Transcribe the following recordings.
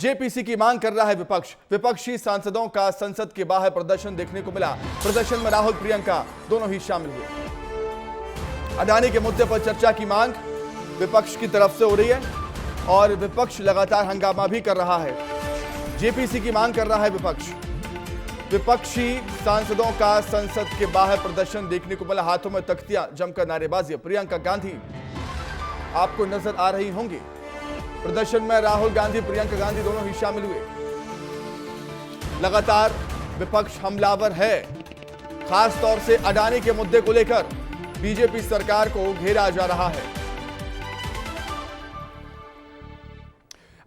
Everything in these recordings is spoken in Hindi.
जेपीसी की मांग कर रहा है विपक्ष। विपक्षी सांसदों का संसद के बाहर प्रदर्शन देखने को मिला। प्रदर्शन में राहुल प्रियंका दोनों ही शामिल हुए। अडानी के मुद्दे पर चर्चा की मांग विपक्ष की तरफ से हो रही है और विपक्ष लगातार हंगामा भी कर रहा है। जेपीसी की मांग कर रहा है विपक्ष। विपक्षी सांसदों का संसद के बाहर प्रदर्शन देखने को मिला। हाथों में तख्तियां, जमकर नारेबाजी। प्रियंका गांधी आपको नजर आ रही होंगी। प्रदर्शन में राहुल गांधी, प्रियंका गांधी दोनों ही शामिल हुए। लगातार विपक्ष हमलावर है, खास तौर से अडानी के मुद्दे को लेकर बीजेपी सरकार को घेरा जा रहा है।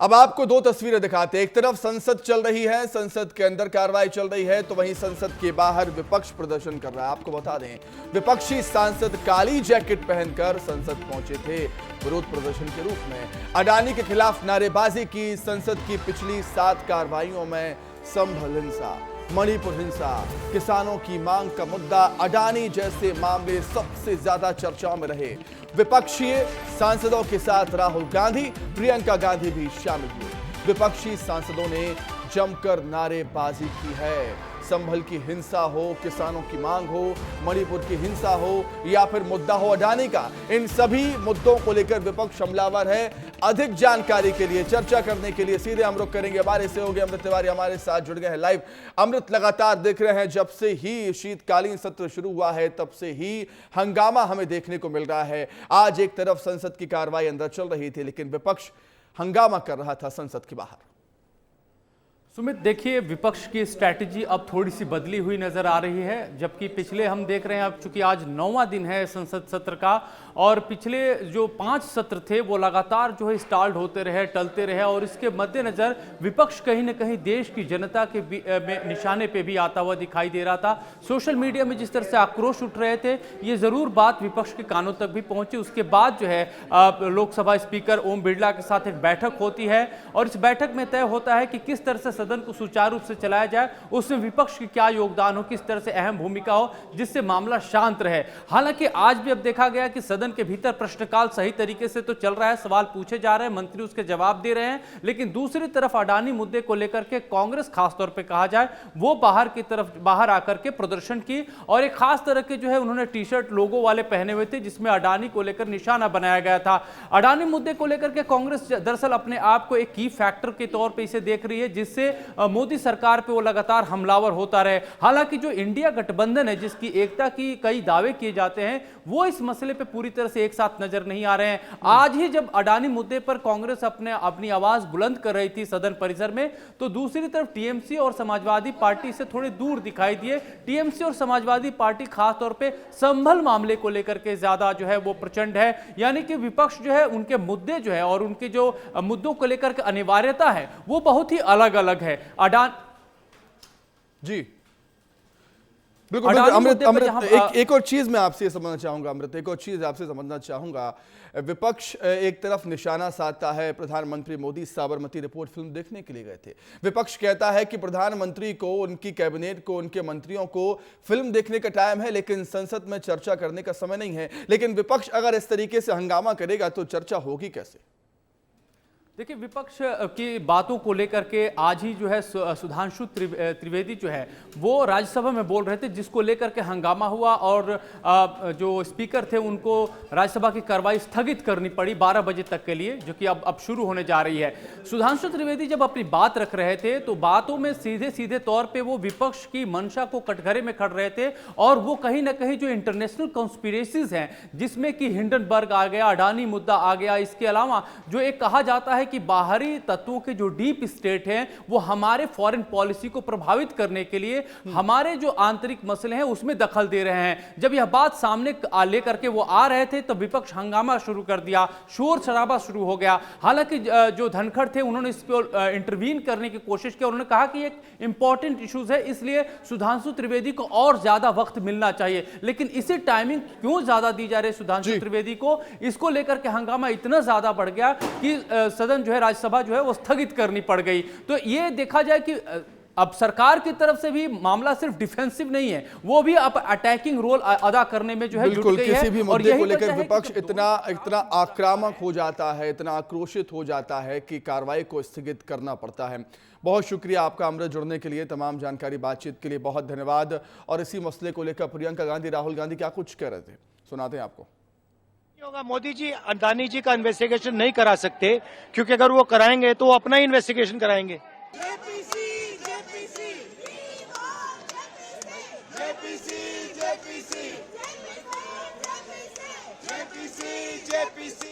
अब आपको दो तस्वीरें दिखाते हैं। एक तरफ संसद चल रही है, संसद के अंदर कार्रवाई चल रही है, तो वहीं संसद के बाहर विपक्ष प्रदर्शन कर रहा है। आपको बता दें, विपक्षी सांसद काली जैकेट पहनकर संसद पहुंचे थे विरोध प्रदर्शन के रूप में। अडानी के खिलाफ नारेबाजी की। संसद की पिछली 7 कार्रवाइयों में संभल हिंसा, मणिपुर हिंसा, किसानों की मांग का मुद्दा, अडानी जैसे मामले सबसे ज्यादा चर्चाओं में रहे। विपक्षी सांसदों के साथ राहुल गांधी, प्रियंका गांधी भी शामिल हुए। विपक्षी सांसदों ने जमकर नारेबाजी की है। संभल की हिंसा हो, किसानों की मांग हो, मणिपुर की हिंसा हो या फिर मुद्दा हो अडानी का, इन सभी मुद्दों को लेकर विपक्ष हमलावर है। अधिक जानकारी के लिए, चर्चा करने के लिए सीधे हम रुख करेंगे हमारे सहयोगी अमृत तिवारी हमारे साथ जुड़ गए हैं लाइव। अमृत, लगातार देख रहे हैं जब से ही शीतकालीन सत्र शुरू हुआ है तब से ही हंगामा हमें देखने को मिल रहा है। आज एक तरफ संसद की कार्रवाई अंदर चल रही थी लेकिन विपक्ष हंगामा कर रहा था संसद के बाहर। सुमित, देखिए, विपक्ष की स्ट्रैटेजी अब थोड़ी सी बदली हुई नजर आ रही है। जबकि पिछले हम देख रहे हैं, अब चूंकि आज 9वां दिन है संसद सत्र का और पिछले जो 5 सत्र थे वो लगातार जो है स्टाल्ड होते रहे, टलते रहे और इसके मद्देनजर विपक्ष कहीं ना कहीं देश की जनता के में निशाने पे भी आता हुआ दिखाई दे रहा था। सोशल मीडिया में जिस तरह से आक्रोश उठ रहे थे, ये जरूर बात विपक्ष के कानों तक भी पहुंची। उसके बाद जो है लोकसभा स्पीकर ओम बिरला के साथ एक बैठक होती है और इस बैठक में तय होता है कि किस तरह से सदन को सुचारू रूप से चलाया जाए, उसमें विपक्ष की क्या योगदान हो, किस तरह से अहम भूमिका हो जिससे मामला शांत रहे। हालांकि आज भी अब देखा गया कि सदन के भीतर प्रश्नकाल सही तरीके से तो चल रहा है, सवाल पूछे जा रहे हैं, मंत्री उसके जवाब दे रहे हैं, लेकिन दूसरी तरफ अडानी मुद्दे को लेकर के कांग्रेस खासतौर पर कहा जाए वो बाहर आकर के प्रदर्शन की और एक खास तरह के जो है उन्होंने टी शर्ट लोगो वाले पहने हुए थे जिसमें अडानी को लेकर निशाना बनाया गया था। अडानी मुद्दे को लेकर के कांग्रेस दरअसल अपने आप को एक की फैक्टर के तौर पर इसे देख रही है जिससे मोदी सरकार पे वो लगातार हमलावर होता रहे। हालांकि जो इंडिया गठबंधन है जिसकी एकता की कई दावे किए जाते हैं वो इस मसले पे पूरी तरह से एक साथ नजर नहीं आ रहे हैं। आज ही जब अडानी मुद्दे पर कांग्रेस अपनी आवाज बुलंद कर रही थी सदन परिसर में, तो दूसरी तरफ टीएमसी और समाजवादी पार्टी से थोड़े दूर दिखाई दिए। टीएमसी और समाजवादी पार्टी खास तौर पे संभल मामले को लेकर के ज्यादा जो है वो प्रचंड है, यानी कि विपक्ष जो है उनके मुद्दे जो है और उनके जो मुद्दों को लेकर के अनिवार्यता है वो बहुत ही अलग अलग है। जी बिल्कुल अमृत, एक और चीज मैं आपसे समझना चाहूंगा अमृत, एक और चीज आपसे समझना चाहूंगा। विपक्ष एक तरफ निशाना साधता है, प्रधानमंत्री मोदी साबरमती रिपोर्ट फिल्म देखने के लिए गए थे। विपक्ष कहता है कि प्रधानमंत्री को, उनकी कैबिनेट को, उनके मंत्रियों को फिल्म देखने का टाइम है लेकिन संसद में चर्चा करने का समय नहीं है। लेकिन विपक्ष अगर इस तरीके से हंगामा करेगा तो चर्चा होगी कैसे? देखिए, विपक्ष की बातों को लेकर के आज ही जो है सुधांशु त्रिवेदी जो है वो राज्यसभा में बोल रहे थे जिसको लेकर के हंगामा हुआ और जो स्पीकर थे उनको राज्यसभा की कार्रवाई स्थगित करनी पड़ी 12 बजे तक के लिए, जो कि अब शुरू होने जा रही है। सुधांशु त्रिवेदी जब अपनी बात रख रहे थे तो बातों में सीधे सीधे तौर पर वो विपक्ष की मंशा को कटघरे में खड़ रहे थे और वो कहीं ना कहीं जो इंटरनेशनल कॉन्स्पिरेसीज हैं जिसमें कि हिंडनबर्ग आ गया, अडानी मुद्दा आ गया, इसके अलावा जो एक कहा जाता है कि बाहरी तत्वों के जो डीप स्टेट हैं वो हमारे फॉरेन पॉलिसी को प्रभावित करने के लिए हमारे जो आंतरिक मसले हैं उसमें दखल दे रहे हैं। जब यह बात सामने लेकर के वो आ रहे थे तो विपक्ष हंगामा शुरू कर दिया, शोर शराबा शुरू हो गया। हालांकि जो धनखड़ थे उन्होंने इस पर इंटरवीन करने की कोशिश की, उन्होंने कहा कि एक इंपॉर्टेंट इश्यूज है इसलिए सुधांशु त्रिवेदी को और ज्यादा वक्त मिलना चाहिए। लेकिन इसे टाइमिंग क्यों ज्यादा दी जा रही है सुधांशु त्रिवेदी को, इसको लेकर के हंगामा इतना ज्यादा बढ़ गया कि सदन जो है, राज्यसभा जो है वो स्थगित करनी पड़ गई। तो ये देखा जाए कि अब सरकार की तरफ से भी मामला सिर्फ डिफेंसिव नहीं है, वो भी अब अटैकिंग रोल अदा करने में जो है बिल्कुल, जुट गई है। किसी भी और मुद्दे यही को वजह लेकर है कि विपक्ष जब इतना आक्रामक हो जाता है, इतना आक्रोशित हो जाता है कि कार्रवाई को स्थगित करना पड़ता है। बहुत शुक्रिया आपका अमृत, जुड़ने के लिए, तमाम जानकारी, बातचीत के लिए बहुत धन्यवाद। और इसी मसले को लेकर प्रियंका गांधी, राहुल गांधी क्या कुछ कह रहे थे, सुनाते हैं आपको। होगा, मोदी जी अडानी जी का इन्वेस्टिगेशन नहीं करा सकते, क्योंकि अगर वो कराएंगे तो वो अपना ही इन्वेस्टिगेशन कराएंगे। JPC